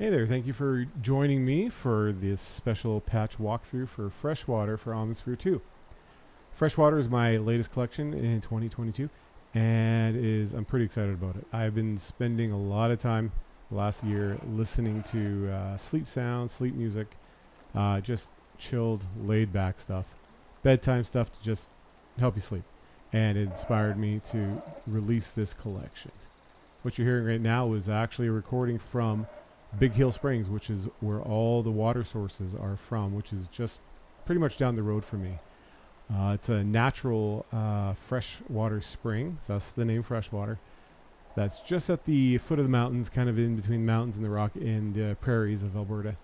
Hey there, thank you for joining me for this special patch walkthrough for Freshwater for Omnisphere 2. Freshwater is my latest collection in 2022 and I'm pretty excited about it. I've been spending a lot of time last year listening to sleep sounds, sleep music, just chilled, laid back stuff, bedtime stuff to just help you sleep. And it inspired me to release this collection. What you're hearing right now is actually a recording from Big Hill Springs, which is where all the water sources are from, which is just pretty much down the road from me. It's a natural freshwater spring, thus the name Freshwater. That's just at the foot of the mountains, kind of in between the mountains and the rock in the prairies of Alberta.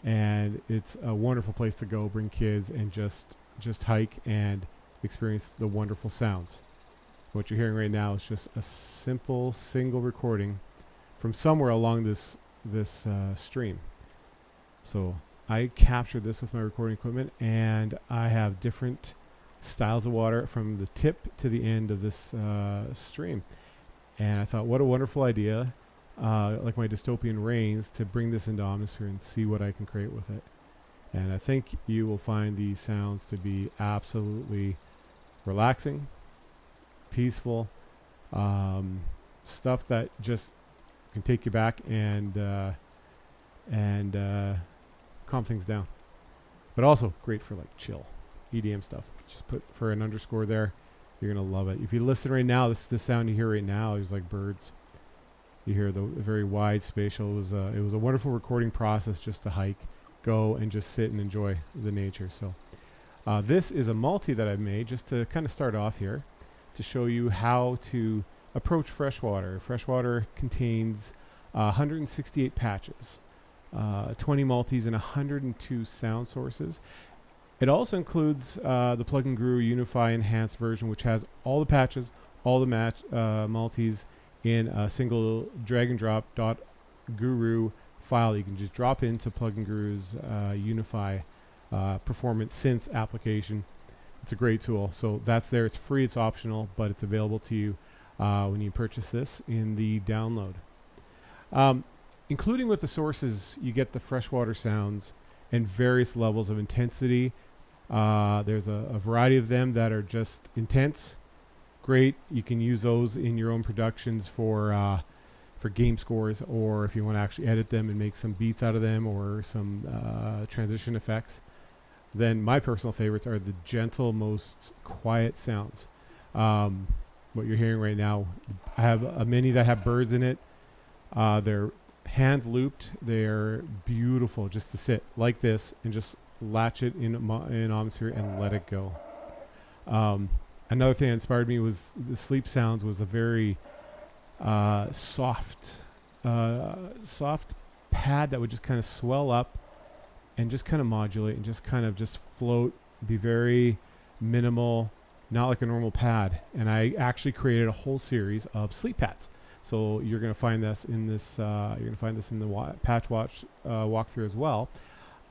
And it's a wonderful place to go, bring kids, and just hike and experience the wonderful sounds. What you're hearing right now is just a simple single recording from somewhere along this stream. So I captured this with my recording equipment, and I have different styles of water from the tip to the end of this stream. And I thought, what a wonderful idea, like my dystopian rains, to bring this into Omnisphere and see what I can create with it. And I think you will find these sounds to be absolutely relaxing, peaceful, stuff that just can take you back and calm things down, but also great for like chill EDM stuff. Just put for an underscore there. You're gonna love it. If you listen right now, this sound you hear right now is like birds. You hear the very wide spatial. It was a wonderful recording process just to hike, go, and just sit and enjoy the nature. So this is a multi that I've made just to kind of start off here to show you how to approach Freshwater. Freshwater contains 168 patches, 20 multis, and 102 sound sources. It also includes the Plug and Guru Unify Enhanced version, which has all the patches, all the multis in a single drag and drop .guru file. You can just drop into Plug and Guru's Unify performance synth application. It's a great tool. So that's there. It's free. It's optional, but it's available to you when you purchase this in the download. Including with the sources, you get the freshwater sounds and various levels of intensity. There's a variety of them that are just intense. Great. You can use those in your own productions for game scores, or if you want to actually edit them and make some beats out of them or some transition effects. Then my personal favorites are the gentle, most quiet sounds. What you're hearing right now, I have a mini that have birds in it. They're hand looped. They're beautiful just to sit like this and just latch it in Omnisphere and let it go. Another thing that inspired me was the sleep sounds was a very soft pad that would just kind of swell up and just kind of modulate and just kind of just float, be very minimal, not like a normal pad. And I actually created a whole series of sleep pads. So you're going to find this in this. You're going to find this in the patch watch walkthrough as well.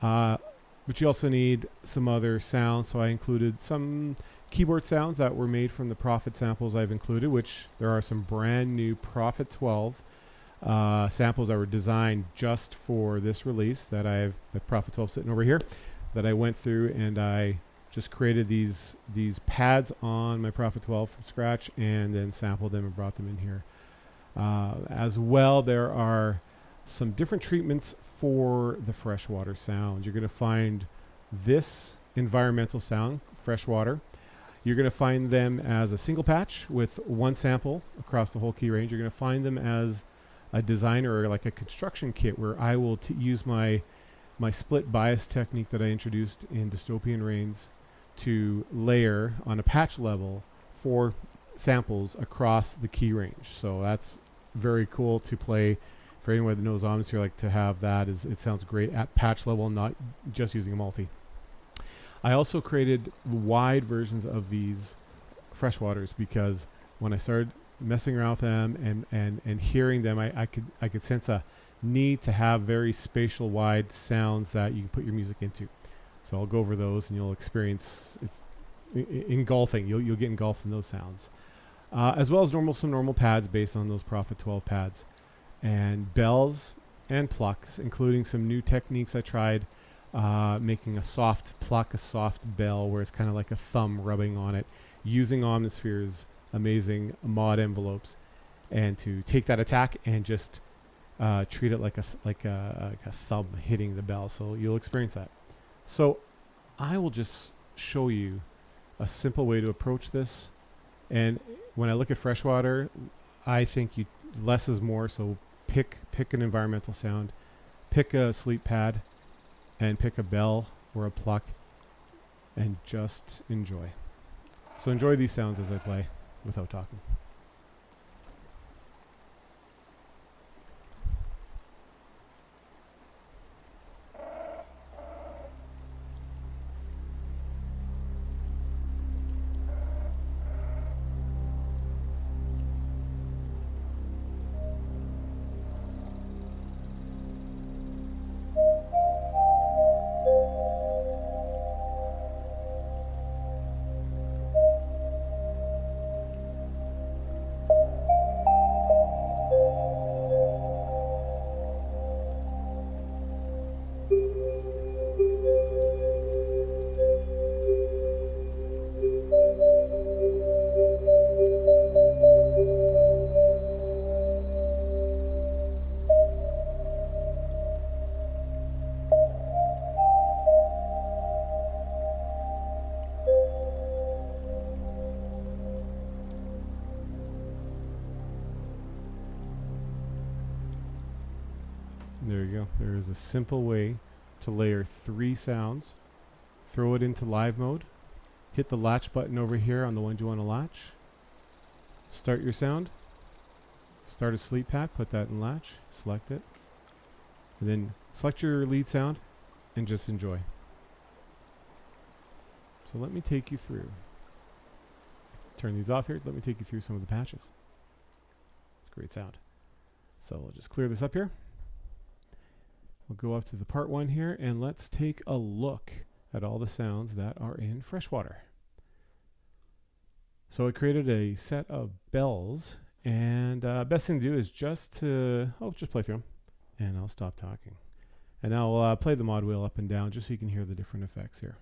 But you also need some other sounds. So I included some keyboard sounds that were made from the Prophet samples I've included, which there are some brand new Prophet 12 samples that were designed just for this release. That I have the Prophet 12 sitting over here. That I went through and I just created these pads on my Prophet 12 from scratch and then sampled them and brought them in here. As well, there are some different treatments for the freshwater sounds. You're going to find this environmental sound, freshwater. You're going to find them as a single patch with one sample across the whole key range. You're going to find them as a designer or like a construction kit where I will use my split bias technique that I introduced in Dystopian Rains to layer on a patch level for samples across the key range. So that's very cool to play for anyone that knows Omnisphere. Like to have that it sounds great at patch level, not just using a multi. I also created wide versions of these freshwaters because when I started messing around with them and hearing them, I could sense a need to have very spatial wide sounds that you can put your music into. So I'll go over those and you'll experience it's engulfing. You'll get engulfed in those sounds. As well as some normal pads based on those Prophet 12 pads, and bells and plucks, including some new techniques I tried, making a soft pluck, a soft bell where it's kind of like a thumb rubbing on it, using Omnisphere's amazing mod envelopes, and to take that attack and just treat it like a thumb hitting the bell. So you'll experience that. So I will just show you a simple way to approach this. And when I look at Freshwater, I think less is more. So pick an environmental sound, pick a sleep pad, and pick a bell or a pluck, and just enjoy. So enjoy these sounds as I play without talking. There you go. There is a simple way to layer 3 sounds. Throw it into live mode. Hit the latch button over here on the ones you want to latch. Start your sound. Start a sleep pad. Put that in latch. Select it. And then select your lead sound and just enjoy. So let me take you through. Turn these off here. Let me take you through some of the patches. It's a great sound. So we'll just clear this up here. We'll go up to the part 1 here, and let's take a look at all the sounds that are in Freshwater. So I created a set of bells, and best thing to do is just play through them, and I'll stop talking. And I'll play the mod wheel up and down just so you can hear the different effects here.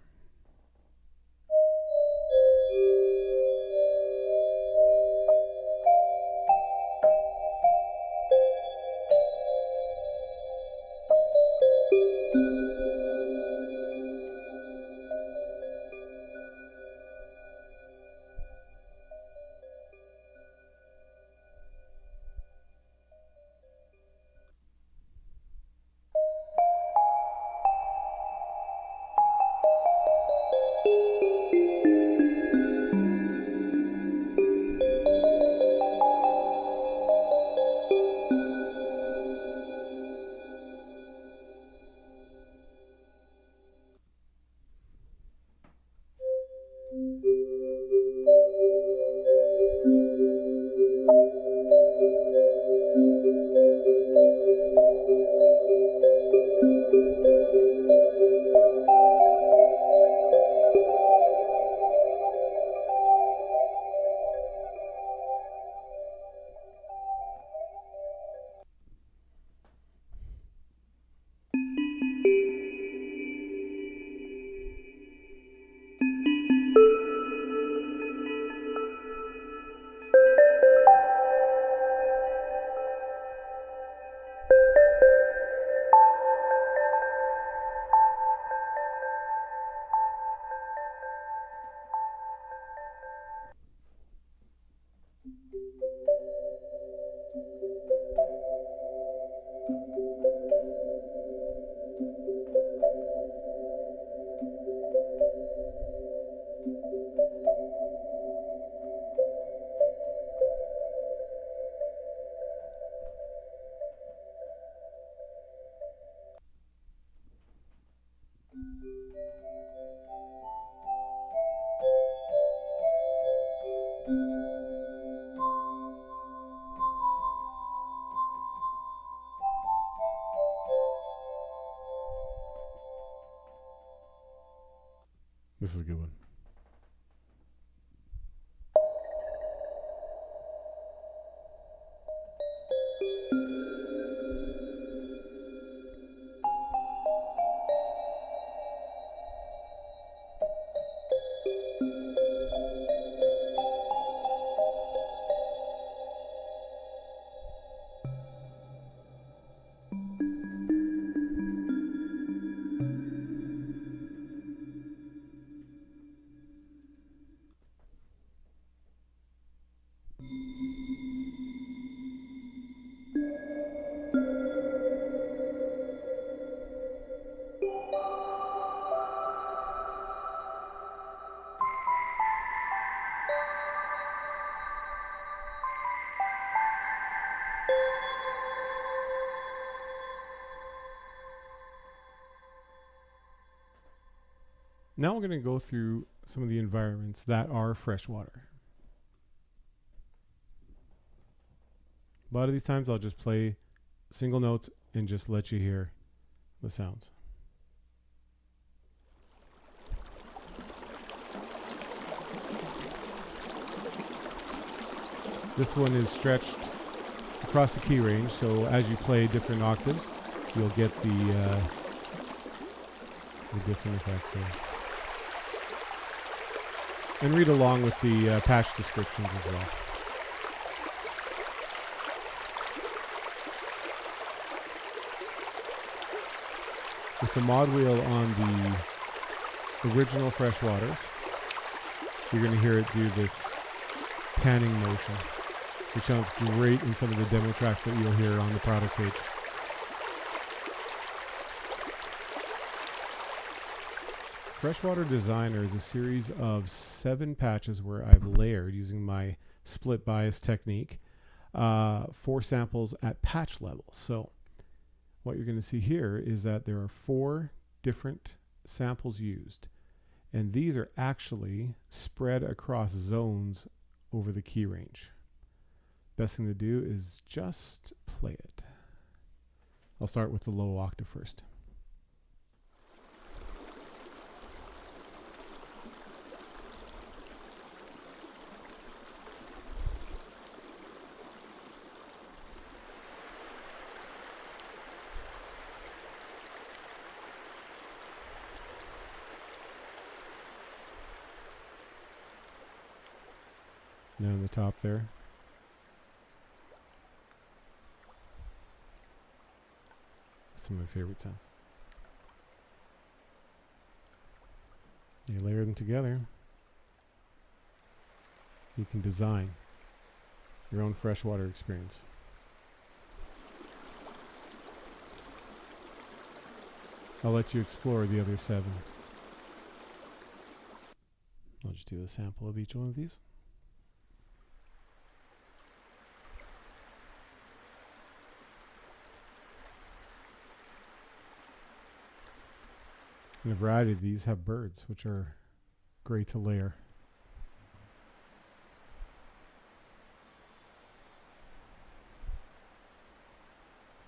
This is a good one. Now we're going to go through some of the environments that are freshwater. A lot of these times I'll just play single notes and just let you hear the sounds. This one is stretched across the key range, so as you play different octaves, you'll get the different effects here. And read along with the patch descriptions as well. With the mod wheel on the original Freshwaters, you're going to hear it do this panning motion, which sounds great in some of the demo tracks that you'll hear on the product page. Freshwater Designer is a series of 7 patches where I've layered using my split bias technique 4 samples at patch level. So what you're going to see here is that there are 4 different samples used, and these are actually spread across zones over the key range. Best thing to do is just play it. I'll start with the low octave first. Now on the top there. That's some of my favorite sounds. You layer them together. You can design your own freshwater experience. I'll let you explore the other 7. I'll just do a sample of each one of these. And a variety of these have birds, which are great to layer.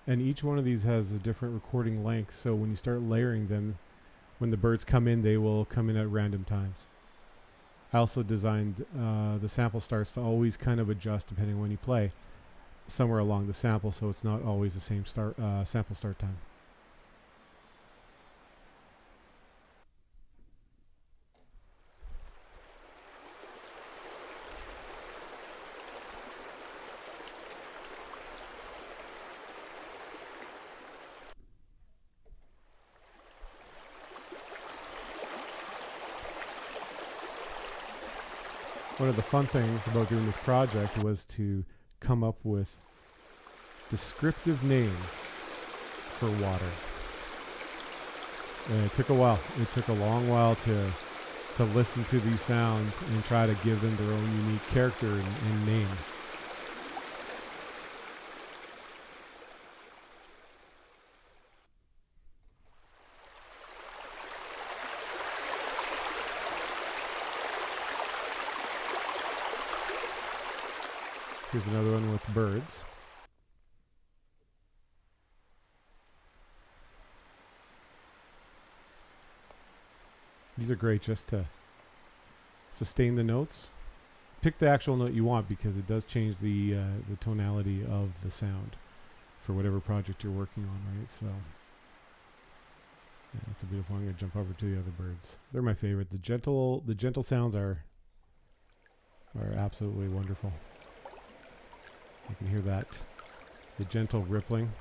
And each one of these has a different recording length, so when you start layering them, when the birds come in, they will come in at random times. I also designed the sample starts to always kind of adjust depending on when you play somewhere along the sample, so it's not always the same sample start time. One of the fun things about doing this project was to come up with descriptive names for water. And it took a while. It took a long while to listen to these sounds and try to give them their own unique character and name. Here's another one with birds. These are great just to sustain the notes. Pick the actual note you want because it does change the tonality of the sound for whatever project you're working on, right? So yeah, that's a beautiful one. I'm going to jump over to the other birds. They're my favorite. The gentle sounds are absolutely wonderful. You can hear that, the gentle rippling.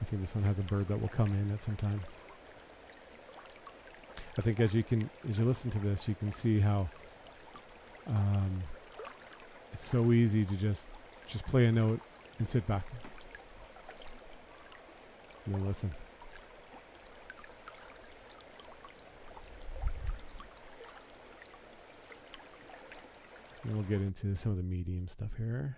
I think this one has a bird that will come in at some time. I think as you listen to this, you can see how it's so easy to just play a note and sit back and then listen. And we'll get into some of the medium stuff here.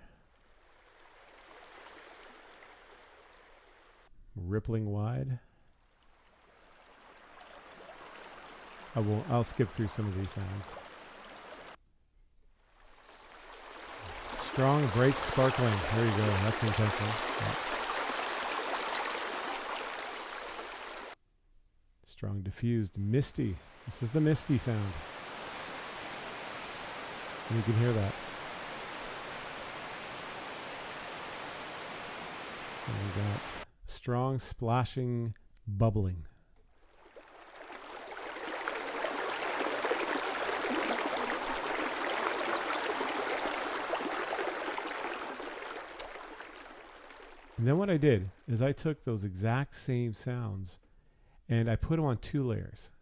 Rippling wide. I'll skip through some of these sounds. Strong, bright, sparkling. There you go. That's an intense one. Yeah. Strong, diffused, misty. This is the misty sound. And you can hear that. And we got strong, splashing, bubbling. And then what I did is I took those exact same sounds and I put them on 2 layers.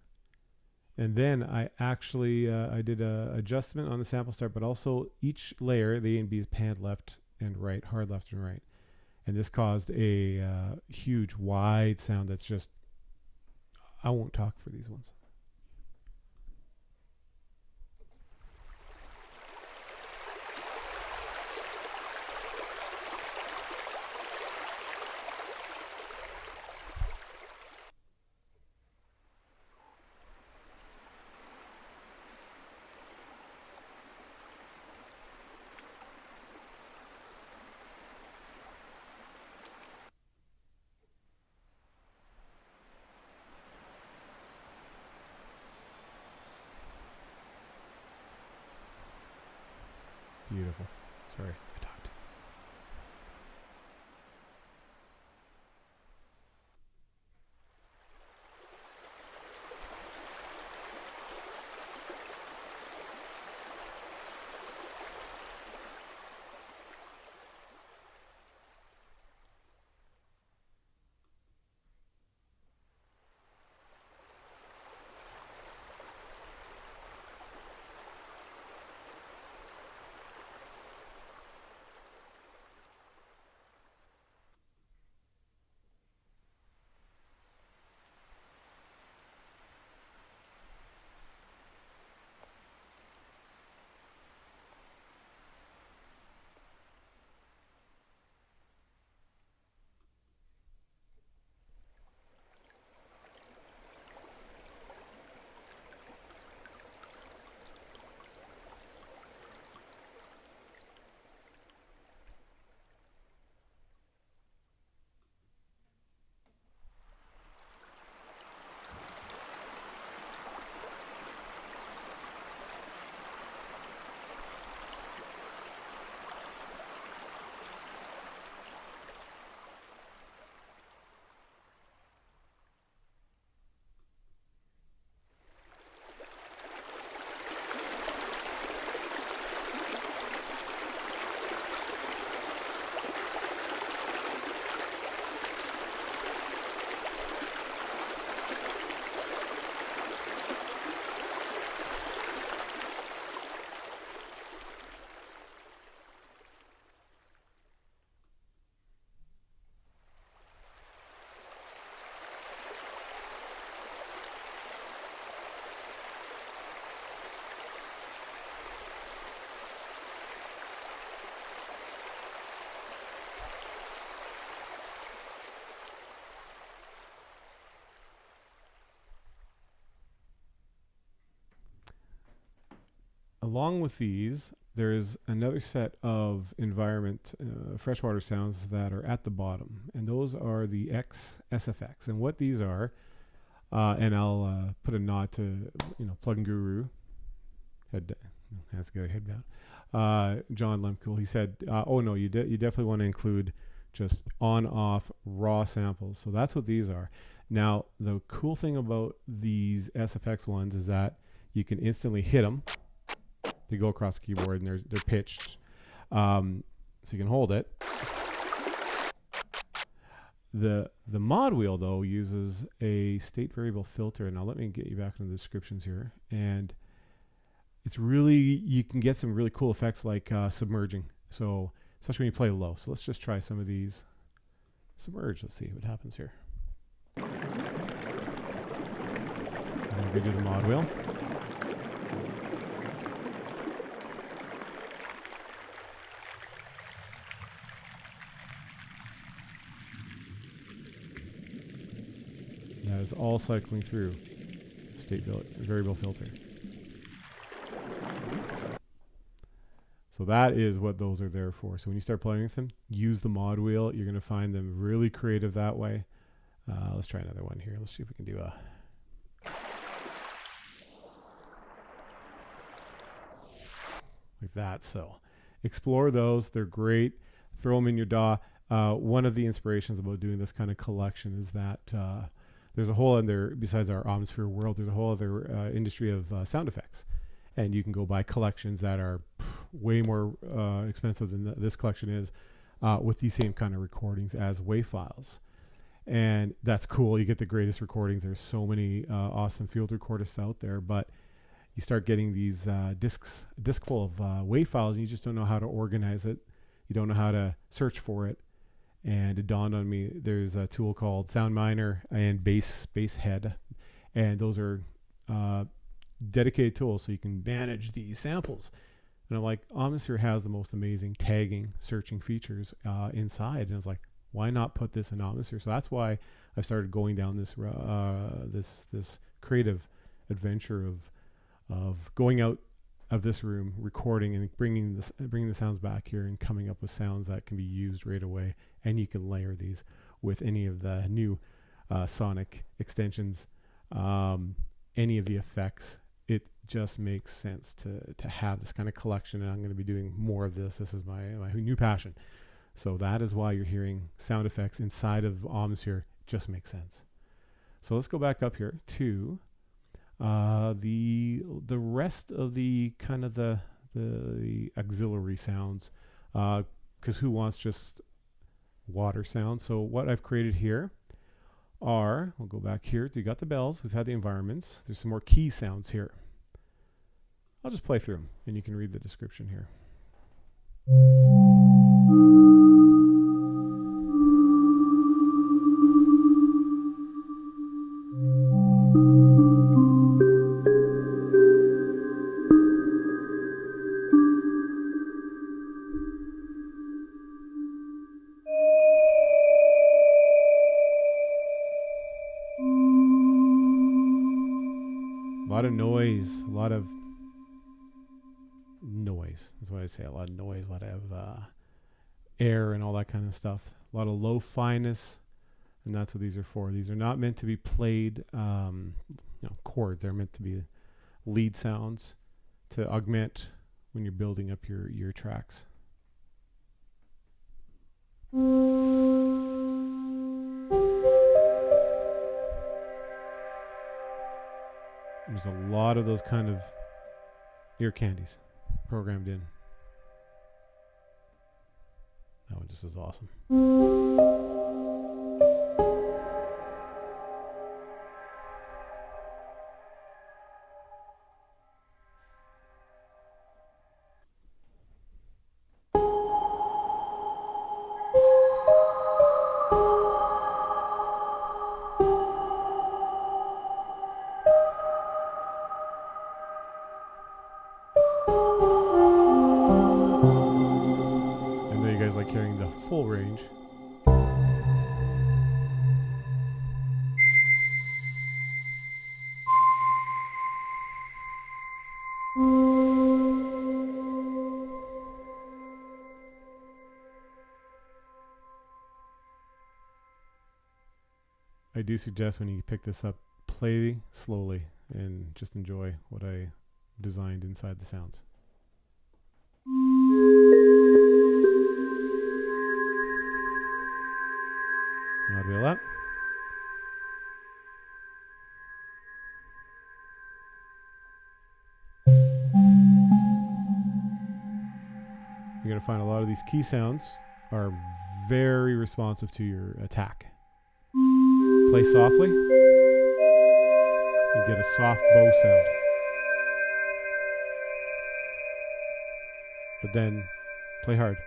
And then I actually, I did a adjustment on the sample start, but also each layer, the A and B is panned left and right, hard left and right. And this caused a huge, wide sound that's just, I won't talk for these ones. Beautiful. Sorry, I talked. Along with these, there is another set of environment freshwater sounds that are at the bottom, and those are the SFX. And what these are, and I'll put a nod to Plugin Guru, has got a head down. John Lemcool. He said, "Oh no, you definitely want to include just on-off raw samples." So that's what these are. Now, the cool thing about these SFX ones is that you can instantly hit them. They go across the keyboard and they're pitched, so you can hold it. The mod wheel though uses a state variable filter. Now let me get you back into the descriptions here, and it's really, you can get some really cool effects like submerging. So especially when you play low. So let's just try some of these. Submerge. Let's see what happens here. I'm gonna do the mod wheel. That is all cycling through. variable filter. So that is what those are there for. So when you start playing with them, use the mod wheel. You're going to find them really creative that way. Let's try another one here. Let's see if we can do a... like that. So explore those. They're great. Throw them in your DAW. One of the inspirations about doing this kind of collection is that there's a whole other, besides our Omnisphere world, there's a whole other industry of sound effects. And you can go buy collections that are way more expensive than this collection is with these same kind of recordings as WAV files. And that's cool. You get the greatest recordings. There's so many awesome field recordists out there, but you start getting these disc full of WAV files, and you just don't know how to organize it. You don't know how to search for it. And it dawned on me, there's a tool called Sound Miner and Basshead, and those are dedicated tools so you can manage these samples. And I'm like, Omnisphere has the most amazing tagging, searching features inside. And I was like, why not put this in Omnisphere? So that's why I've started going down this this creative adventure of going out of this room, recording and bringing the sounds back here and coming up with sounds that can be used right away. And you can layer these with any of the new sonic extensions, any of the effects. It just makes sense to have this kind of collection, and I'm going to be doing more of this. This is my new passion. So that is why you're hearing sound effects inside of Omnisphere. Just makes sense. So let's go back up here to the rest of the kind of the auxiliary sounds, because who wants just water sounds? So what I've created here are, we'll go back here. You got the bells. We've had the environments. There's some more key sounds here. I'll just play through them, and you can read the description here. A lot of noise, that's what I say, a lot of noise, a lot of air and all that kind of stuff, a lot of lo-finess, and that's what these are for. These are not meant to be played chords. They're meant to be lead sounds to augment when you're building up your tracks. There's a lot of those kind of ear candies programmed in. That one just is awesome. Like hearing the full range. I do suggest when you pick this up, play slowly and just enjoy what I designed inside the sounds. Mod wheel up. You're going to find a lot of these key sounds are very responsive to your attack. Play softly. You get a soft bow sound. But then play hard.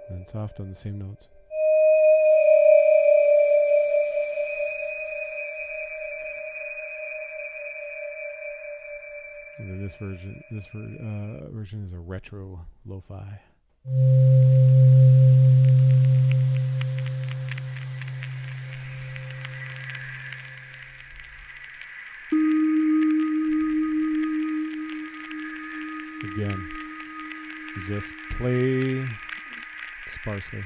And soft on the same notes. And then this version is a retro lo-fi. Again, you just play sparsely.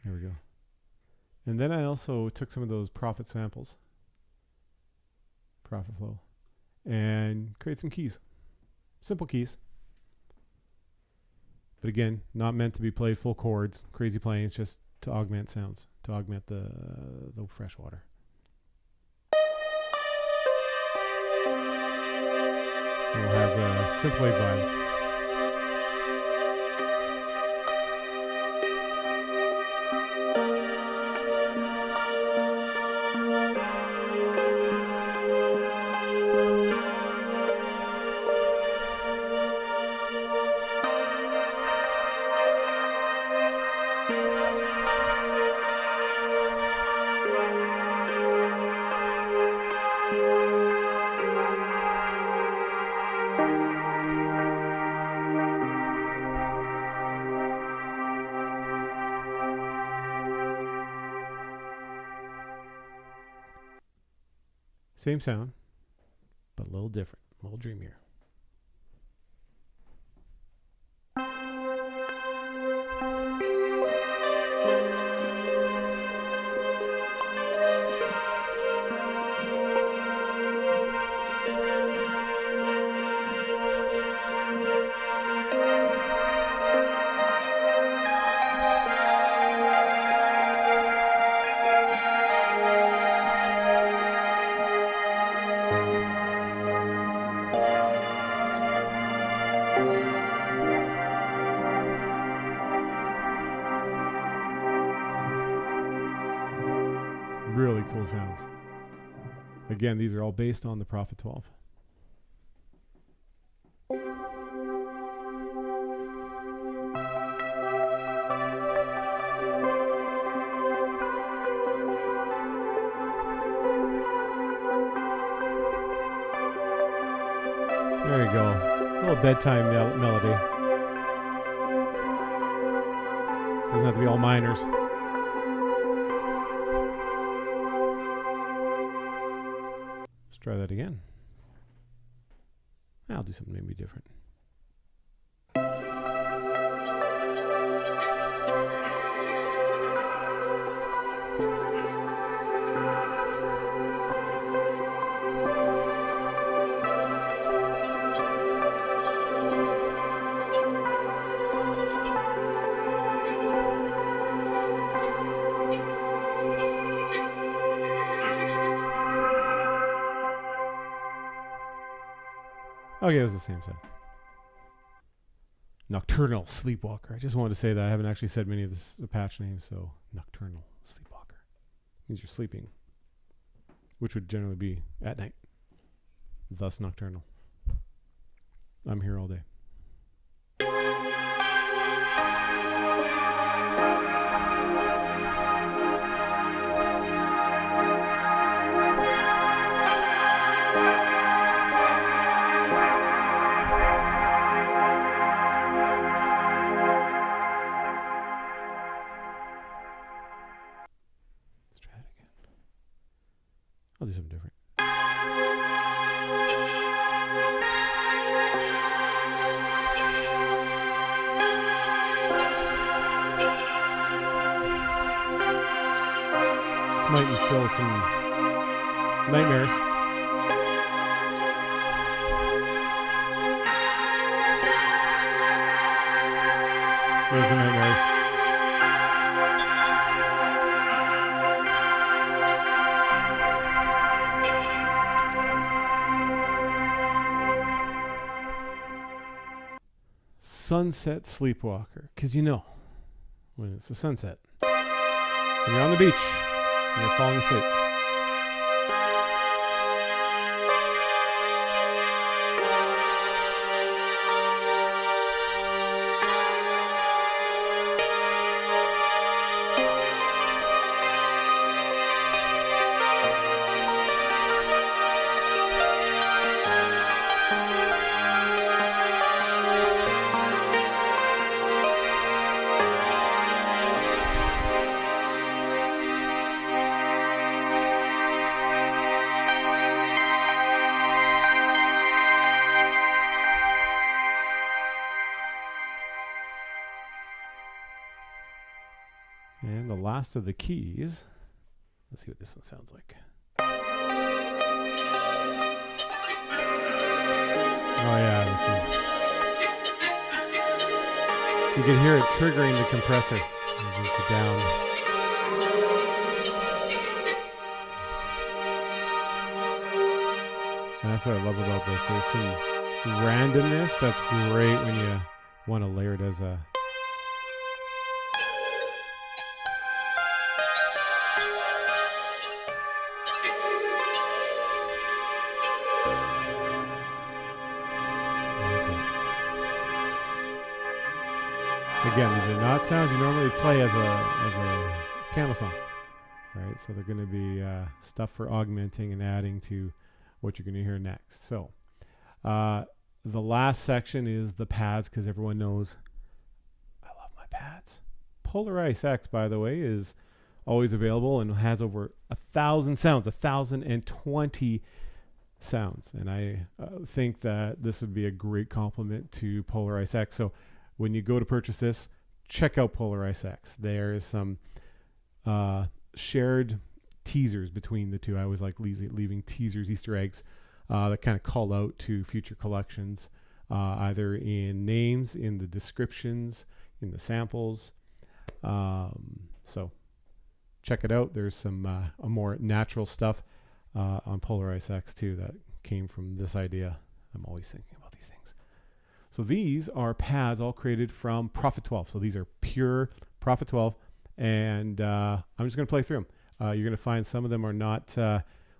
There we go. And then I also took some of those profit samples, profit flow, and create some keys. Simple keys. But again, not meant to be played full chords, crazy playing. It's just to augment sounds, to augment the freshwater. And it has a synthwave vibe. Same sound, but a little different, a little dreamier. Really cool sounds. Again, these are all based on the Prophet 12. There you go. A little bedtime melody. Doesn't have to be all minors. Try that again. I'll do something maybe different. Okay, it was the same sound. Nocturnal Sleepwalker. I just wanted to say that. I haven't actually said many of the patch names, so Nocturnal Sleepwalker means you're sleeping, which would generally be at night. Thus nocturnal. I'm here all day. I'll do something different. This might instill some nightmares. There's the nightmares. Sunset Sleepwalker, because you know when it's the sunset and you're on the beach and you're falling asleep. And the last of the keys. Let's see what this one sounds like. Oh yeah, this one. You can hear it triggering the compressor as it's down. And that's what I love about this. There's some randomness that's great when you want to layer it as a... Again, these are not sounds you normally play as a piano song, right? So they're going to be stuff for augmenting and adding to what you're going to hear next. So the last section is the pads, because everyone knows I love my pads. Polar Ice X, by the way, is always available and has over 1,000 sounds, 1,020 sounds. And I think that this would be a great complement to Polar Ice X. So when you go to purchase this, check out Polar Ice X. There is some shared teasers between the two. I always like leaving teasers, Easter eggs, that kind of call out to future collections, either in names, in the descriptions, in the samples. So check it out. There's some a more natural stuff on Polar Ice X too that came from this idea. I'm always thinking about these things. So these are pads all created from Prophet 12. So these are pure Prophet 12, and I'm just going to play through them. You're going to find some of them are not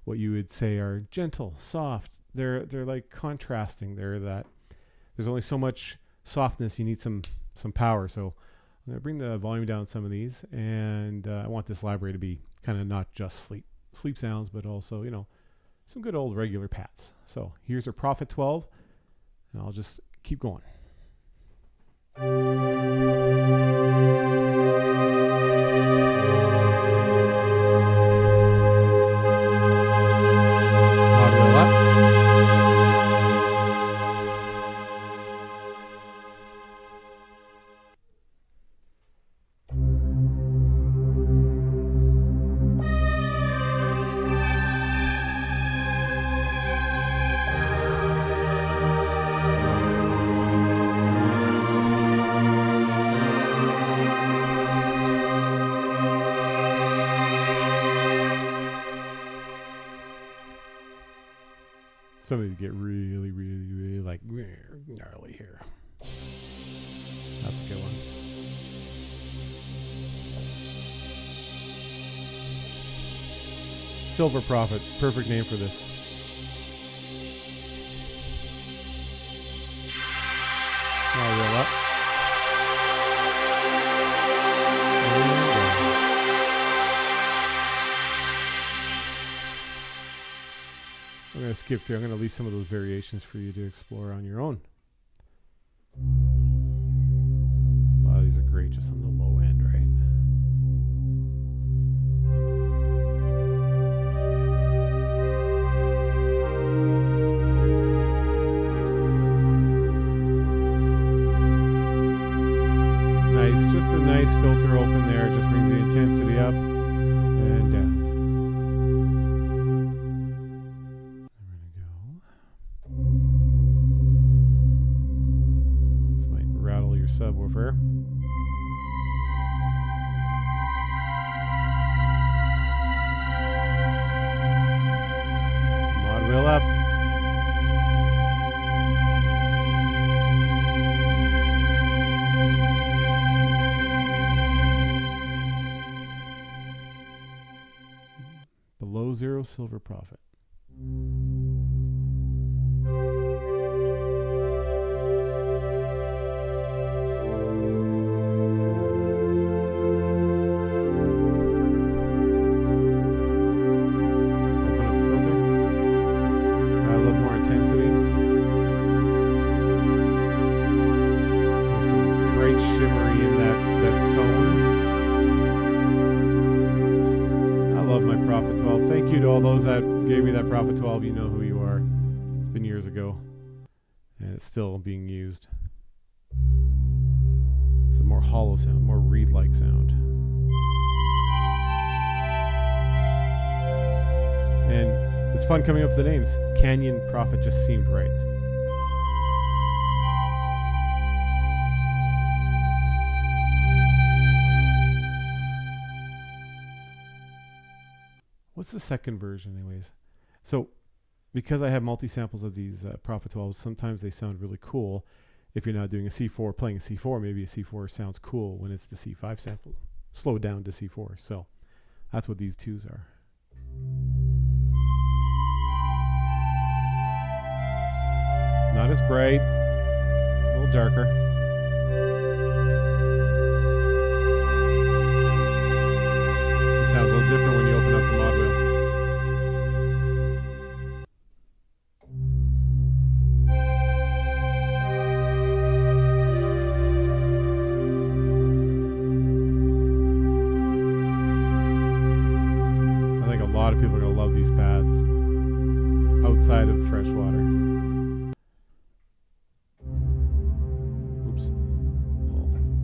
what you would say are gentle, soft. They're like contrasting. There's only so much softness. You need some power. So I'm going to bring the volume down some of these, and I want this library to be kind of not just sleep sounds, but also, you know, some good old regular pads. So here's our Prophet 12, and I'll just keep going. Some of these get really, really, really like gnarly here. That's a good one. Silver Prophet, perfect name for this. I'll roll up. I'm going to skip through. I'm going to leave some of those variations for you to explore on your own. Wow, these are great just on the low end, right? Nice, just a nice filter open there. It just brings the intensity up and down. Subwoofer. Mod wheel up. Below zero Silver Prophet. Thank you to all those that gave me that Prophet 12. You know who you are. It's been years ago, and it's still being used. It's a more hollow sound, more reed-like sound. fun coming up with the names. Canyon Prophet just seemed right. What's the second version anyways? So because I have multi-samples of these Prophet 12s, sometimes they sound really cool. If you're not doing a C4, playing a C4, maybe a C4 sounds cool when it's the C5 sample. Slow down to C4. So that's what these twos are. Not as bright, a little darker. It sounds a little different when you open up the mod wheel. I think a lot of people are going to love these pads outside of Freshwater.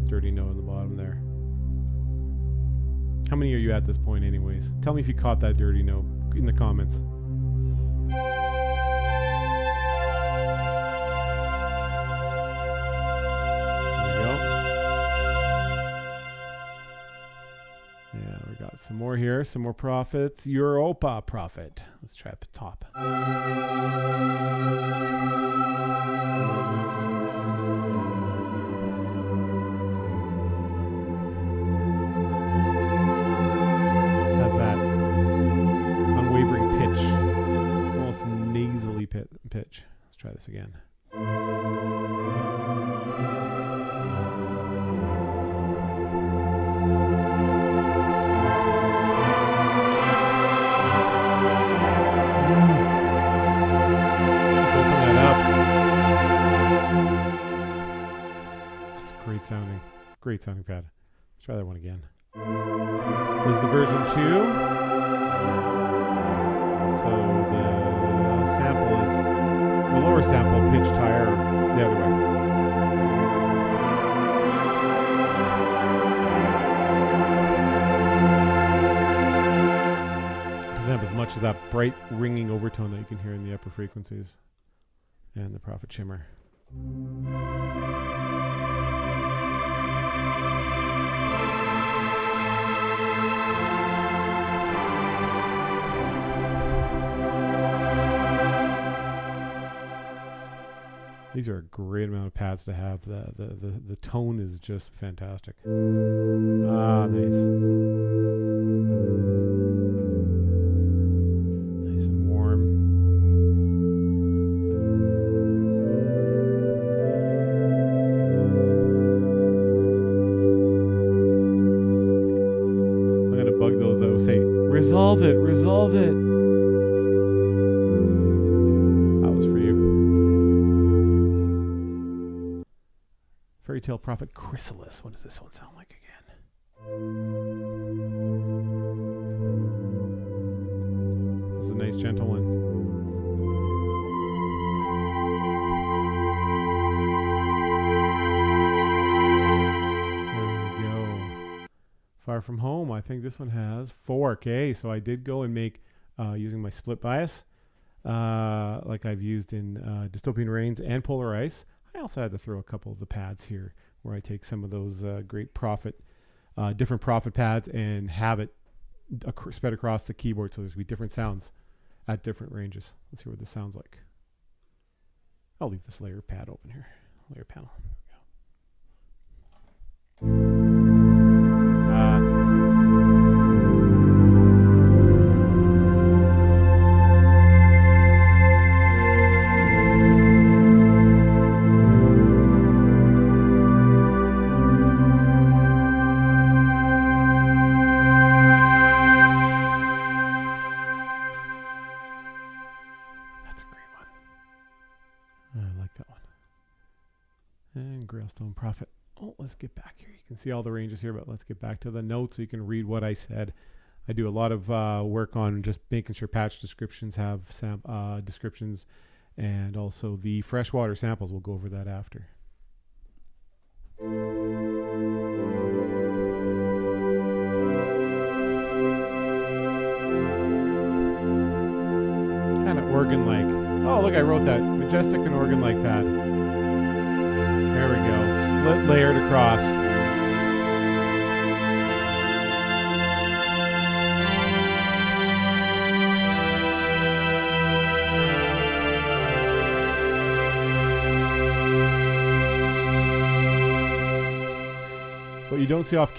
Dirty note on the bottom there. How many are you at this point anyways? Tell me if you caught that dirty note in the comments. There we go. Yeah, we got some more here. Some more Prophets. Europa Prophet. Let's try at the top. That unwavering pitch, almost nasally pitch. Let's try this again. Let's open that up. That's great sounding pad. Let's try that one again. This is the version 2. So the sample is the lower sample pitched higher the other way. It doesn't have as much of that bright ringing overtone that you can hear in the upper frequencies. And the Prophet shimmer. These are a great amount of pads to have. The tone is just fantastic. Ah, nice. Nice and warm. I'm going to bug those out. Say, resolve it, resolve it. Fairy Tale Prophet Chrysalis. What does this one sound like again? This is a nice gentle one. There we go. Far From Home. I think this one has fork. So I did go and make, using my split bias, like I've used in Dystopian Rains and Polar Ice. I also had to throw a couple of the pads here where I take some of those great Prophet, different Prophet pads and have it spread across the keyboard so there's going to be different sounds at different ranges. Let's see what this sounds like. I'll leave this layer pad open here. Layer panel. There we go. Grailstone Prophet. Oh, let's get back here. You can see all the ranges here, but let's get back to the notes so you can read what I said. I do a lot of work on just making sure patch descriptions have descriptions, and also the Freshwater samples. We'll go over that after. organ-like. Oh, look, I wrote that. Majestic and organ-like pad. There we go. Split layered across. What you don't see off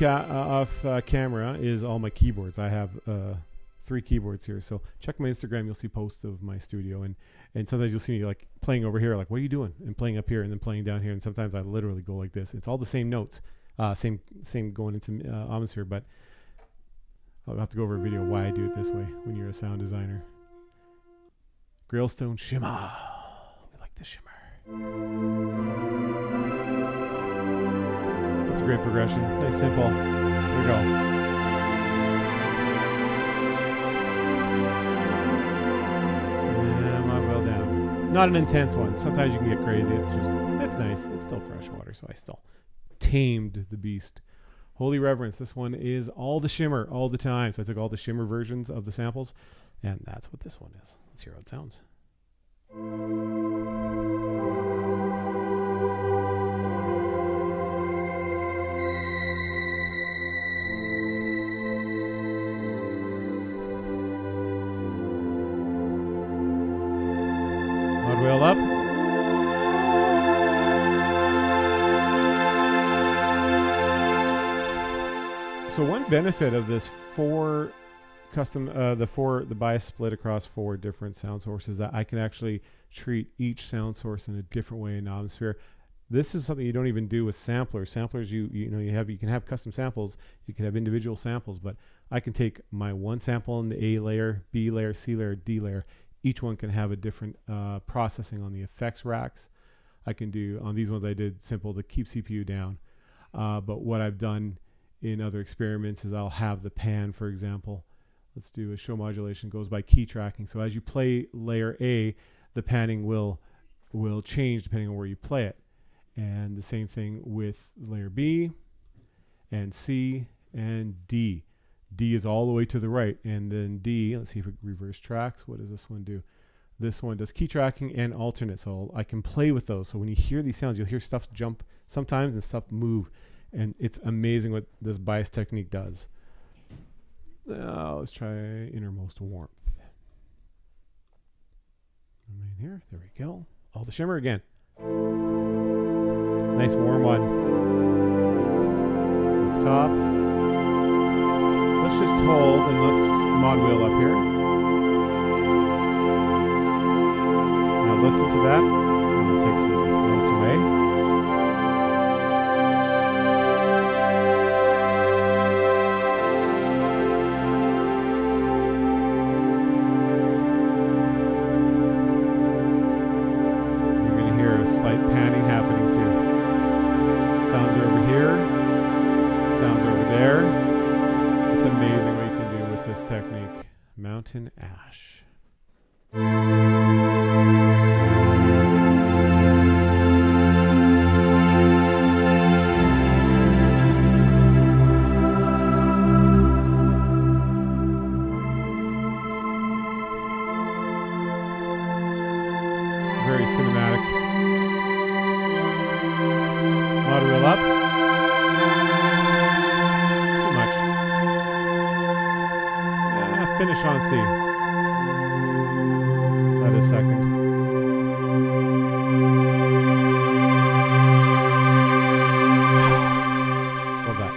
camera is all my keyboards. I have 3 keyboards here. So check my Instagram. You'll see posts of my studio. And sometimes you'll see me like playing over here. Like, what are you doing? And playing up here and then playing down here. And sometimes I literally go like this. It's all the same notes. Same going into Omnisphere. But I'll have to go over a video why I do it this way when you're a sound designer. Grailstone shimmer. We like the shimmer. That's a great progression. Nice, simple. Here we go. And my wheel down. Not an intense one. Sometimes you can get crazy. It's nice. It's still freshwater, so I still tamed the beast. Holy Reverence. This one is all the shimmer all the time. So I took all the shimmer versions of the samples, and that's what this one is. Let's hear how it sounds. Odd wheel up. So one benefit of this 4 custom, the bias split across 4 different sound sources, that I can actually treat each sound source in a different way in Omnisphere. This is something you don't even do with samplers. Samplers, you can have custom samples, you can have individual samples, but I can take my one sample in the A layer, B layer, C layer, D layer. Each one can have a different processing on the effects racks. I can do on these ones I did simple to keep CPU down, but what I've done in other experiments is I'll have the pan, for example. Let's do a show modulation, goes by key tracking. So as you play layer A, the panning will change depending on where you play it. And the same thing with layer B and C and D. D is all the way to the right, and then D, let's see if it reverse tracks. What does this one do? This one does key tracking and alternate, so I can play with those. So when you hear these sounds, you'll hear stuff jump sometimes and stuff move. And it's amazing what this bias technique does. Let's try innermost warmth. Right here, there we go. All the shimmer again. Nice warm one. Up top. Let's just hold and let's mod wheel up here. Now listen to that. I'll take some notes away. Slight panning happening too. Sounds are over here. Sounds are over there. It's amazing what you can do with this technique. Mountain ash. Very cinematic. Mod wheel up. Too much. Finish on C. That is second. Love that.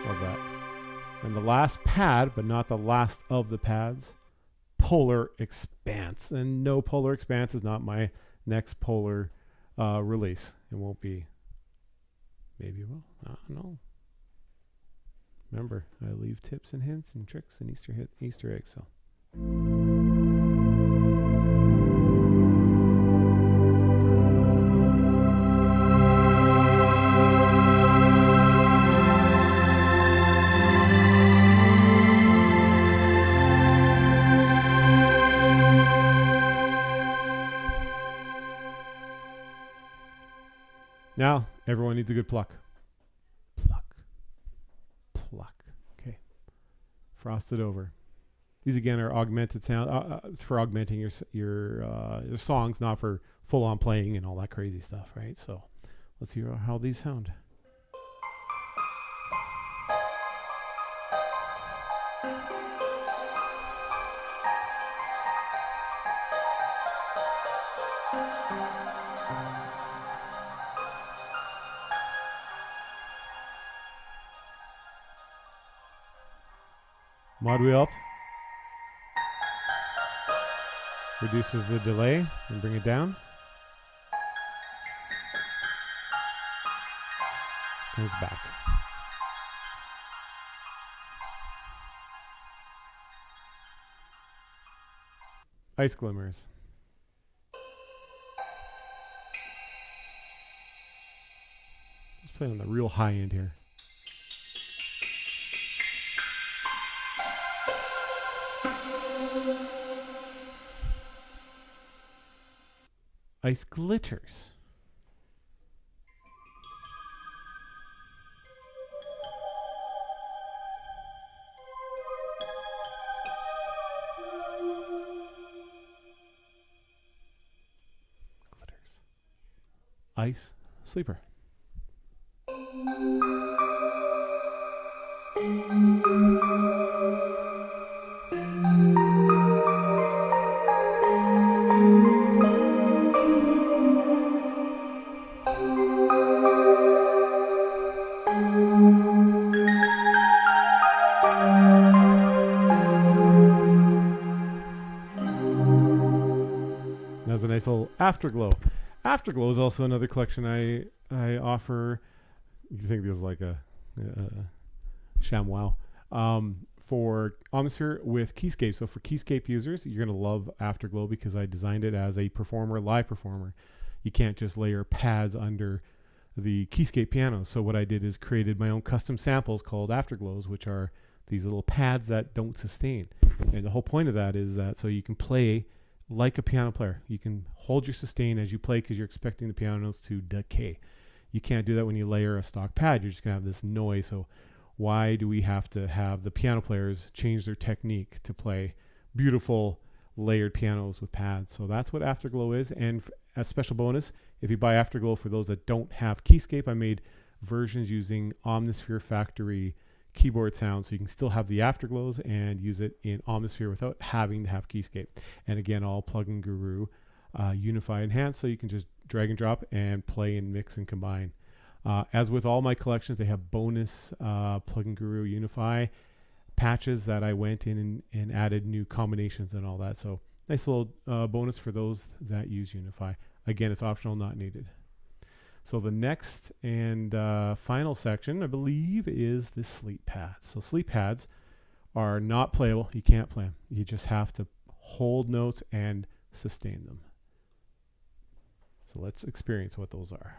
Love that. And the last pad, but not the last of the pads, Polar Expanse. And no, Polar Expanse is not my next Polar release. It won't be. Maybe it will. I don't know. Remember, I leave tips and hints and tricks and Easter eggs. So. Now, everyone needs a good pluck. Pluck. Pluck. Okay. Frost it over. These again are augmented sound for augmenting your songs, not for full on playing and all that crazy stuff, right? So let's hear how these sound. Mod wheel up. Reduces the delay and bring it down. Comes back. Ice glimmers. Let's play on the real high end here. Ice glitters. Glitters. Ice sleeper. That's a nice little afterglow. Afterglow is also another collection I offer. You think this is like a ShamWow for Omnisphere with Keyscape. So for Keyscape users, you're going to love Afterglow because I designed it as a live performer. You can't just layer pads under the Keyscape piano. So what I did is created my own custom samples called Afterglows, which are these little pads that don't sustain. And the whole point of that is that so you can play like a piano player. You can hold your sustain as you play because you're expecting the piano notes to decay. You can't do that when you layer a stock pad. You're just going to have this noise. So why do we have to have the piano players change their technique to play beautiful layered pianos with pads? So that's what Afterglow is. And as special bonus, if you buy Afterglow, for those that don't have Keyscape, I made versions using Omnisphere Factory keyboard sound, so you can still have the Afterglows and use it in Omnisphere without having to have Keyscape. And again, all Plugin Guru Unify Enhanced, so you can just drag and drop and play and mix and combine. As with all my collections, they have bonus Plugin Guru Unify patches that I went in and added new combinations and all that. So nice little bonus for those that use Unify. Again, it's optional, not needed. So the next and final section, I believe, is the sleep pads. So sleep pads are not playable. You can't play them. You just have to hold notes and sustain them. So let's experience what those are.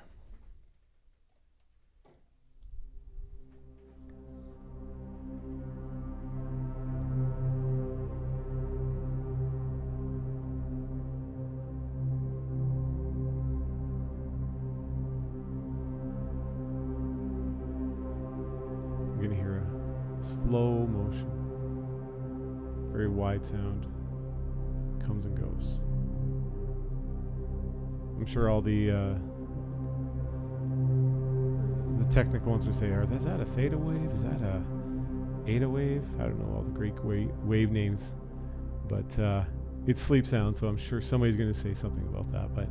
You're going to hear a slow motion, very wide sound, comes and goes. I'm sure all the technical ones would say, is that a theta wave? Is that a eta wave? I don't know all the Greek wave names, but it's sleep sound, so I'm sure somebody's going to say something about that. But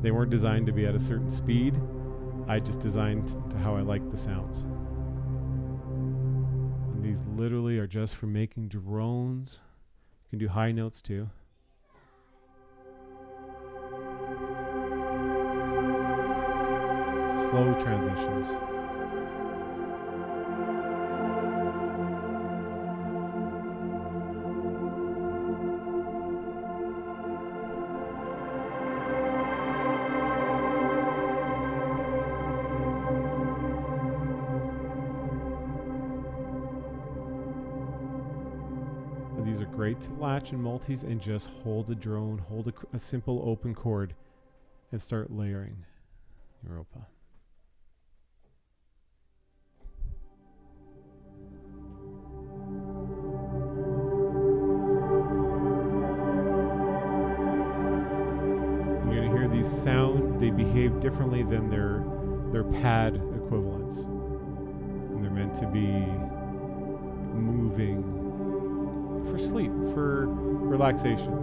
they weren't designed to be at a certain speed. I just designed to how I like the sounds. And these literally are just for making drones. You can do high notes too. Slow transitions. And these are great to latch in multis and just hold a drone, hold a simple open chord and start layering Europa. they behave differently than their pad equivalents. And they're meant to be moving for sleep, for relaxation.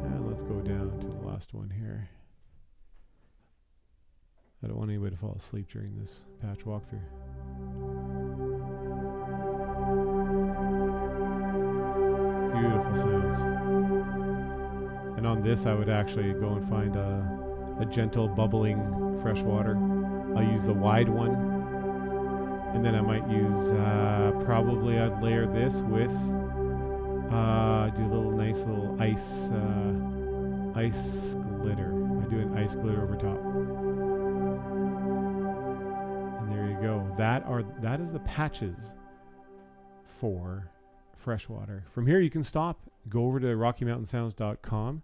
And let's go down to the last one here. I don't want anybody to fall asleep during this patch walkthrough. Beautiful sounds. And on this, I would actually go and find a gentle bubbling freshwater. I'll use the wide one. And then I might use, probably I'd layer this with, do a little nice little ice glitter. I do an ice glitter over top. And there you go. That is the patches for Freshwater. From here you can stop, go over to RockyMountainSounds.com,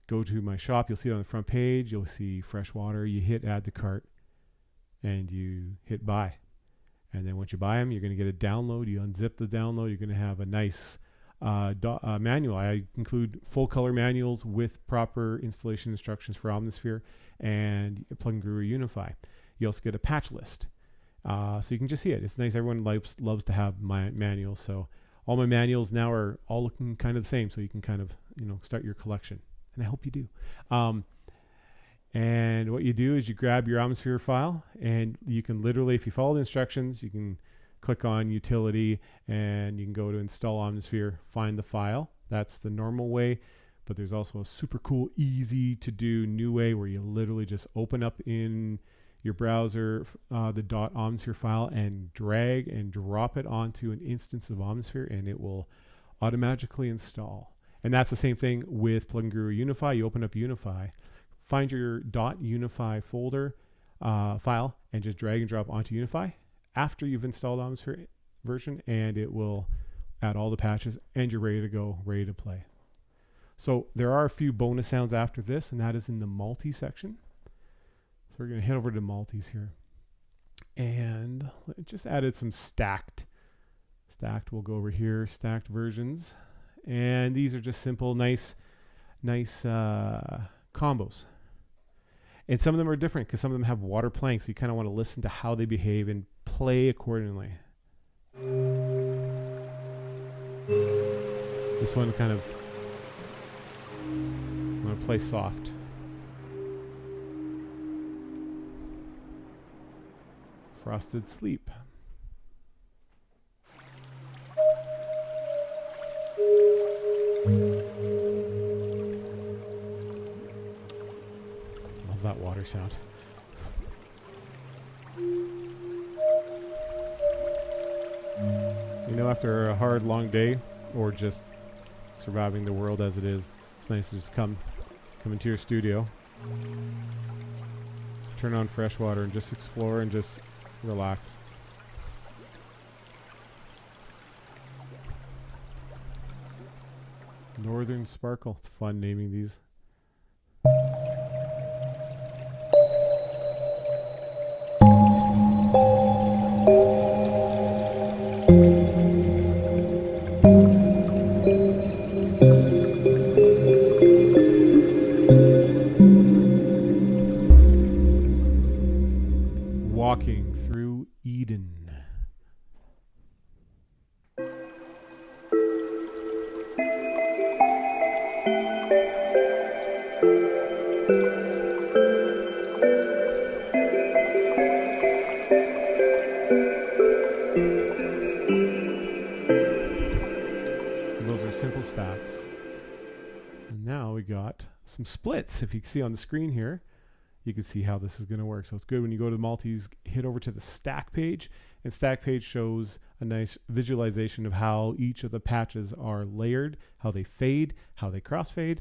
go to my shop. You'll see it on the front page. You'll see Freshwater. You hit add to cart and you hit buy. And then once you buy them, you're going to get a download. You unzip the download. You're going to have a nice manual. I include full color manuals with proper installation instructions for Omnisphere and Plugin Guru Unify. You also get a patch list. So you can just see it. It's nice. Everyone loves to have my manuals. So all my manuals now are all looking kind of the same. So you can kind of, start your collection. And I hope you do. And what you do is you grab your Omnisphere file, and you can literally, if you follow the instructions, you can click on utility and you can go to install Omnisphere, find the file. That's the normal way, but there's also a super cool, easy to do new way where you literally just open up in your browser the .omnisphere file and drag and drop it onto an instance of Omnisphere, and it will automatically install. And that's the same thing with Plugin Guru Unify. You open up Unify, find your .unify folder file, and just drag and drop onto Unify after you've installed Omnisphere version, and it will add all the patches, and you're ready to go, ready to play. So there are a few bonus sounds after this, and that is in the multi section. So we're going to head over to multis here, and I just added some stacked. We'll go over here, stacked versions, and these are just simple, nice combos. And some of them are different because some of them have water playing, so you kind of want to listen to how they behave and play accordingly. This one kind of, I'm going to play soft. Frosted Sleep. Love that water sound. After a hard, long day, or just surviving the world as it is, it's nice to just come into your studio, turn on Freshwater, and just explore and just relax. Northern Sparkle. It's fun naming these. Walking through Eden. Those are simple stacks. And now we got some splits. If you can see on the screen here, you can see how this is going to work. So it's good when you go to the multis, hit over to the stack page, and stack page shows a nice visualization of how each of the patches are layered, how they fade, how they crossfade.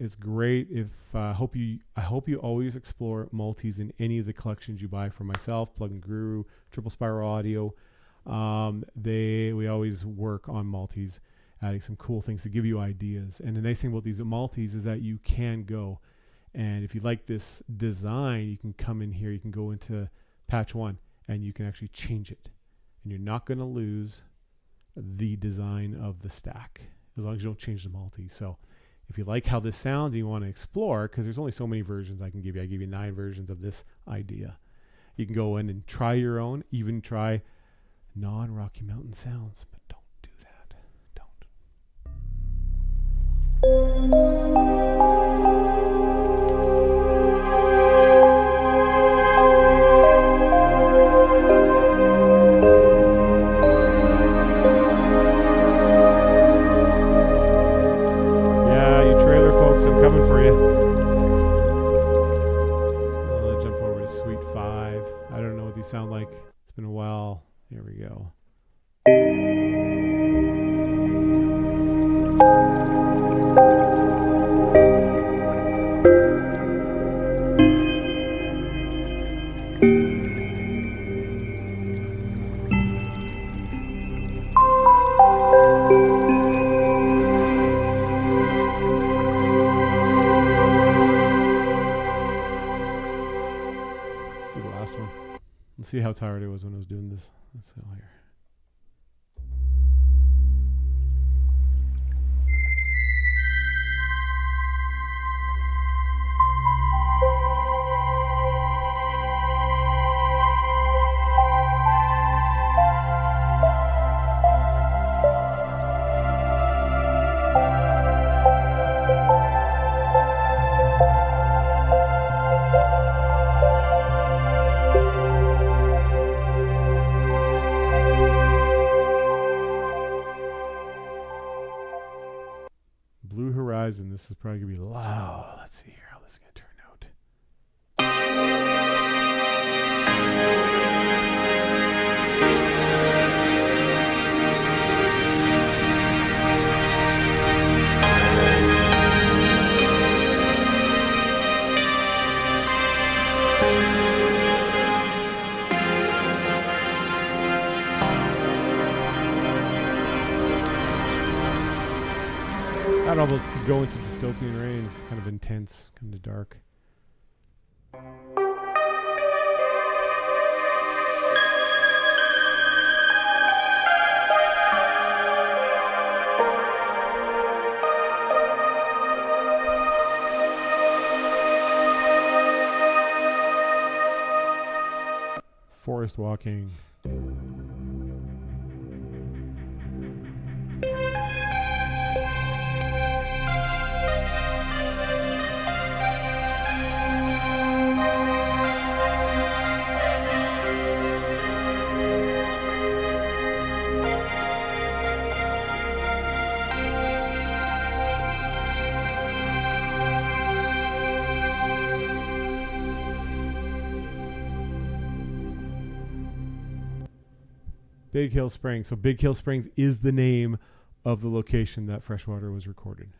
It's great. I hope you always explore multis in any of the collections you buy from myself, Plugin Guru, Triple Spiral Audio. We always work on multis, adding some cool things to give you ideas. And the nice thing about these multis is that you can go, and if you like this design, you can come in here, you can go into patch 1, and you can actually change it. And you're not going to lose the design of the stack. as long as you don't change the multi. So if you like how this sounds and you want to explore, because there's only so many versions I can give you. I give you 9 versions of this idea. You can go in and try your own, even try non-Rocky Mountain sounds, but don't do that. Yeah, you trailer folks, I'm coming for you. I'll jump over to Suite 5. I don't know what these sound like. It's been a while. Here we go. Let's do the last one. Let's see how tired I was when I was doing this. Let's go here. Blue Horizon. This is probably going to be loud. Let's see here how this is going to turn out. That almost could go into dystopian rain. It's kind of intense, kind of dark. Forest walking. Big Hill Springs. So Big Hill Springs is the name of the location that Freshwater was recorded.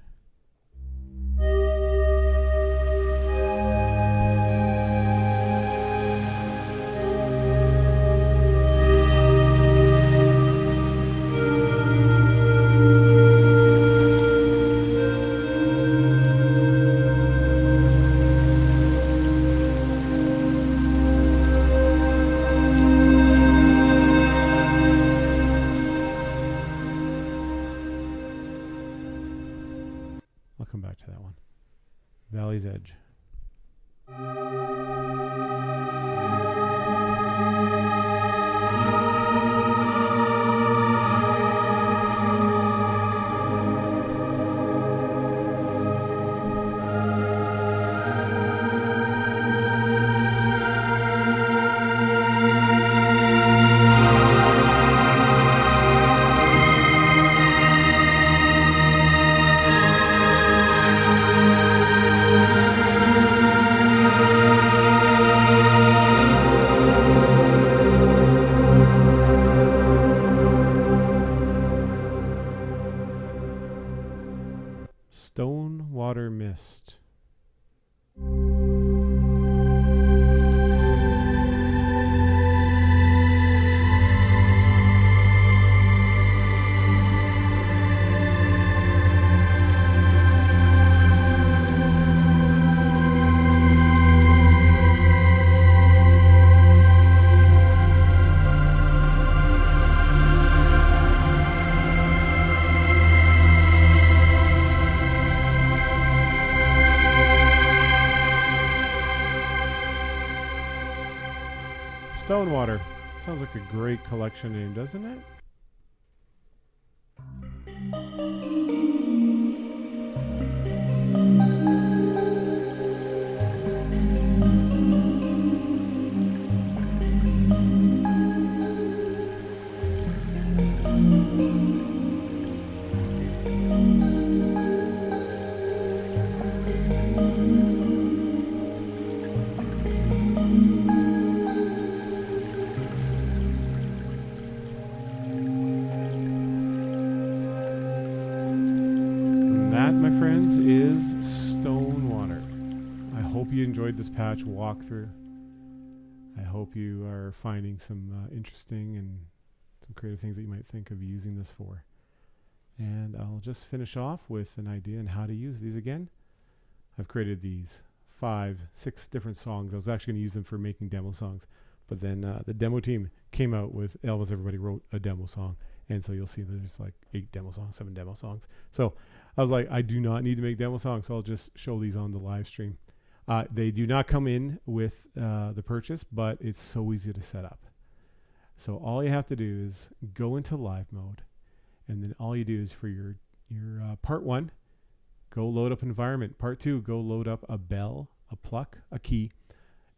I'll come back to that one. Valley's Edge. Stonewater Mist. Stonewater. Sounds like a great collection name, doesn't it? That, my friends, is Stonewater. I hope you enjoyed this patch walkthrough. I hope you are finding some interesting and some creative things that you might think of using this for. And I'll just finish off with an idea on how to use these again. I've created these 6 different songs. I was actually going to use them for making demo songs, but then the demo team came out with almost everybody wrote a demo song. And so you'll see there's like 8 demo songs, 7 demo songs. So I was like, I do not need to make demo songs, so I'll just show these on the live stream. They do not come in with the purchase, but it's so easy to set up. So all you have to do is go into live mode, and then all you do is for your part 1, go load up environment. Part 2, go load up a bell, a pluck, a key.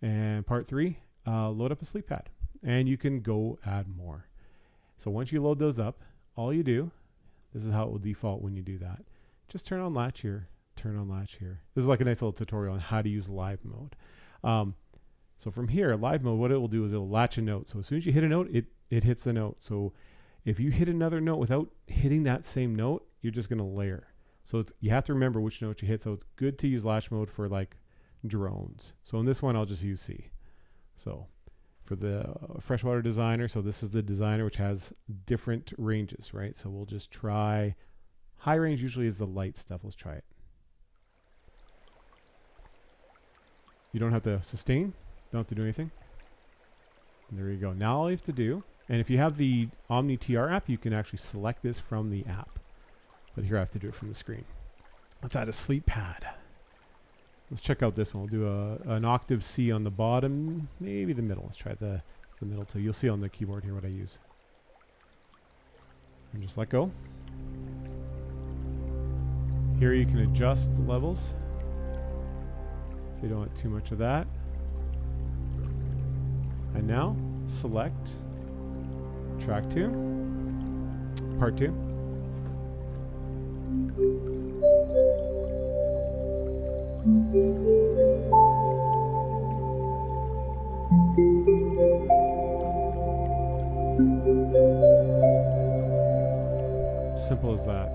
And part 3, load up a sleep pad. And you can go add more. So once you load those up, all you do, this is how it will default when you do that. Just turn on latch here, turn on latch here. This is like a nice little tutorial on how to use live mode. So from here, live mode, what it will do is it will latch a note. So as soon as you hit a note, it hits the note. So if you hit another note without hitting that same note, you're just going to layer. So you have to remember which note you hit. So it's good to use latch mode for like drones. So in this one, I'll just use C. So for the Freshwater designer, so this is the designer which has different ranges, right? So we'll just try, high range usually is the light stuff. Let's try it. You don't have to sustain, don't have to do anything. There you go. Now all you have to do, and if you have the Omni TR app, you can actually select this from the app. But here I have to do it from the screen. Let's add a sleep pad. Let's check out this one. We'll do an octave C on the bottom, maybe the middle. Let's try the middle too. You'll see on the keyboard here what I use. And just let go. Here you can adjust the levels if you don't want too much of that. And now select track 2, part 2. Simple as that.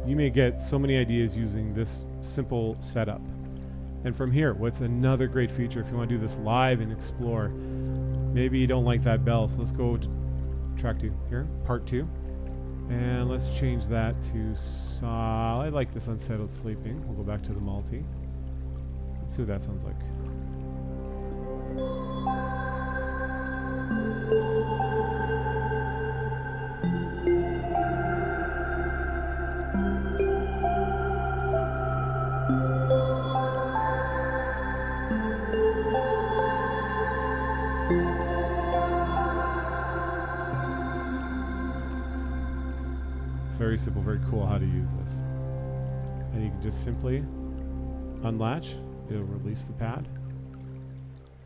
You may get so many ideas using this simple setup. And from here, what's another great feature if you want to do this live and explore? Maybe you don't like that bell, so let's go to track 2 here, part 2. And let's change that to I like this unsettled sleeping. We'll go back to the multi. Let's see what that sounds like. Very simple, very cool how to use this. And you can just simply unlatch, it'll release the pad,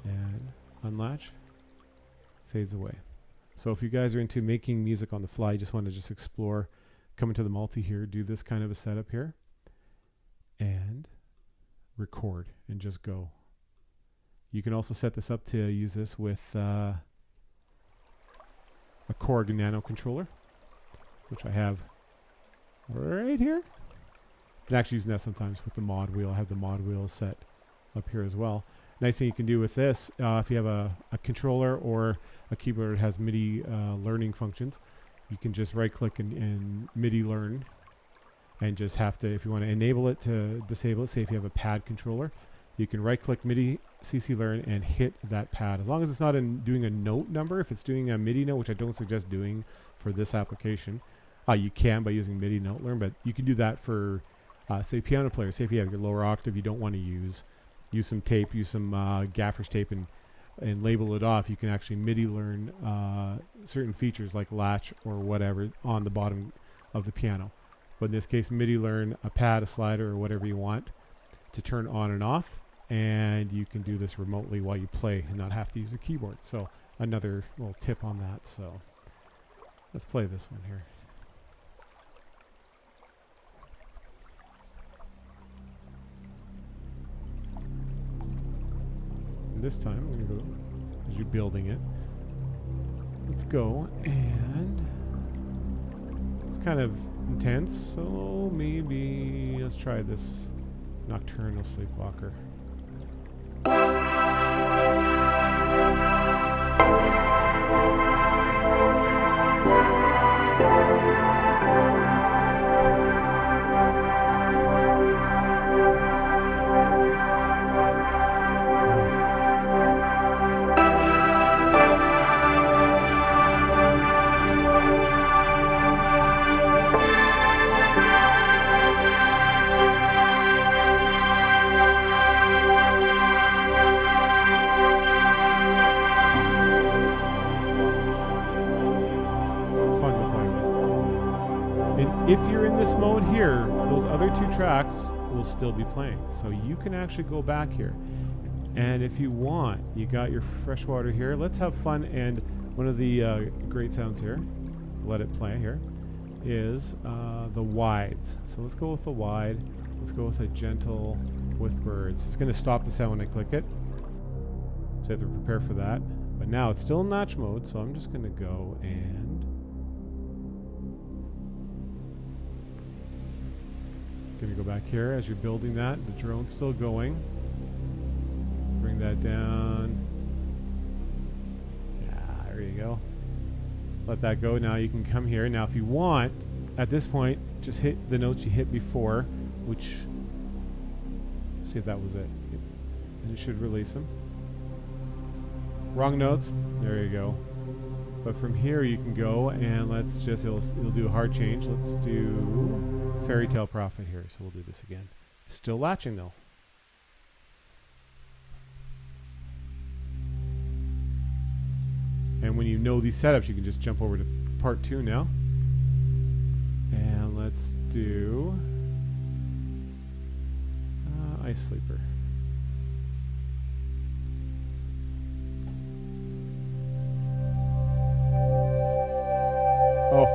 and unlatch, fades away. So if you guys are into making music on the fly, you just want to just explore, come into the multi here, do this kind of a setup here, and record and just go. You can also set this up to use this with a Korg Nano controller, which I have right here. You can actually use that sometimes with the mod wheel. I have the mod wheel set up here as well. Nice thing you can do with this, if you have a controller or a keyboard that has MIDI learning functions, you can just right click and MIDI learn, and just have to, if you want to enable it to disable it, say if you have a pad controller, you can right click MIDI CC learn and hit that pad. As long as it's not doing a note number, if it's doing a MIDI note, which I don't suggest doing for this application, you can by using MIDI note learn, but you can do that for say piano players. Say if you have your lower octave, you don't want to use some tape, use some gaffer's tape and and label it off, you can actually MIDI learn certain features like latch or whatever on the bottom of the piano. But in this case, MIDI learn a pad, a slider, or whatever you want to turn on and off, and you can do this remotely while you play and not have to use a keyboard. So another little tip on that. So let's play this one here. And this time I'm going to go, as you're building it, let's go, and it's kind of intense, so maybe let's try this Nocturnal Sleepwalker. If you're in this mode here, those other two tracks will still be playing. So you can actually go back here. And if you want, you got your Freshwater here. Let's have fun. And one of the great sounds here, let it play here, is the wides. So let's go with the wide. Let's go with a gentle with birds. It's going to stop the sound when I click it. So you have to prepare for that. But now it's still in latch mode. So I'm just going to go and going to go back here as you're building that. The drone's still going. Bring that down. Yeah, there you go. Let that go. Now you can come here. Now if you want, at this point, just hit the notes you hit before, which, see if that was it. And it should release them. Wrong notes. There you go. But from here you can go and let's just, it'll do a hard change. Let's do Fairy Tale Prophet here. So we'll do this again. Still latching though. And when you know these setups, you can just jump over to part 2 now. And let's do Ice Sleeper. Oh.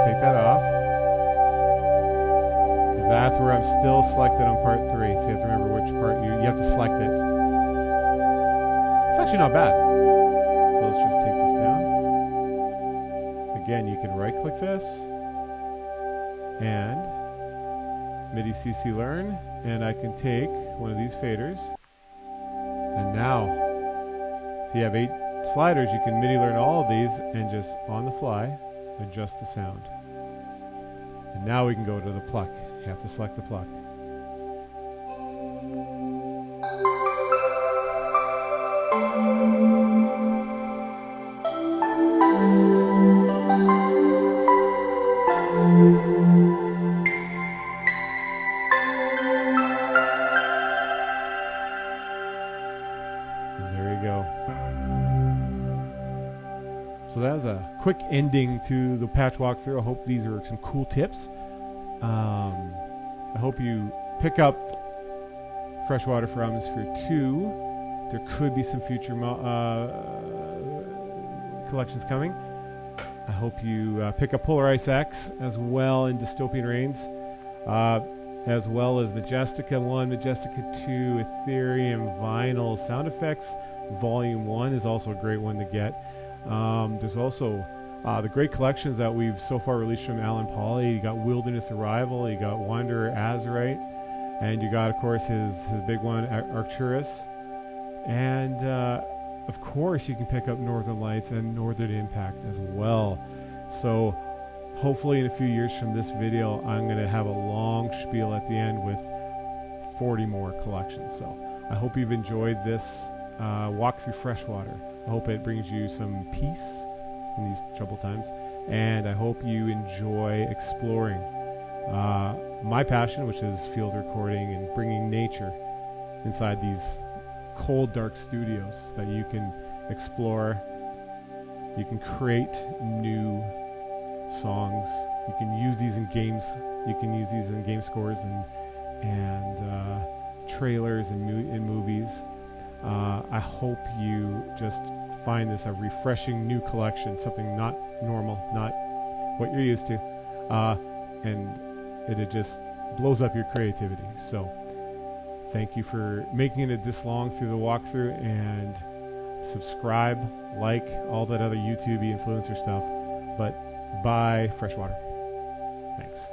Take that off. Because that's where I'm still selected on part 3. So you have to remember which part you have to select it. It's actually not bad. So let's just take this down. Again, you can right click this and MIDI CC learn, and I can take one of these faders, and now if you have 8 sliders, you can MIDI learn all of these and just on the fly adjust the sound. And now we can go to the pluck. You have to select the pluck. And there you go. So that was a quick ending to the patch walkthrough. I hope these are some cool tips. I hope you pick up Freshwater for Omnisphere 2. There could be some future collections coming. I hope you pick up Polar Ice X as well in Dystopian Reigns, as well as Majestica 1, Majestica 2, Ethereum, Vinyl, Sound Effects Volume 1 is also a great one to get. There's also the great collections that we've so far released from Alan Pauly. You got Wilderness Arrival, you got Wanderer Azurite, and you got, of course, his big one, Arcturus. And, of course, you can pick up Northern Lights and Northern Impact as well. So hopefully in a few years from this video, I'm going to have a long spiel at the end with 40 more collections. So I hope you've enjoyed this walk through Freshwater. I hope it brings you some peace in these troubled times, and I hope you enjoy exploring my passion, which is field recording and bringing nature inside these cold, dark studios that you can explore. You can create new songs. You can use these in games. You can use these in game scores and trailers and in movies. I hope you just find this a refreshing new collection, something not normal, not what you're used to, and it just blows up your creativity. So thank you for making it this long through the walkthrough, and subscribe, like, all that other YouTube influencer stuff. But bye, Freshwater. Thanks.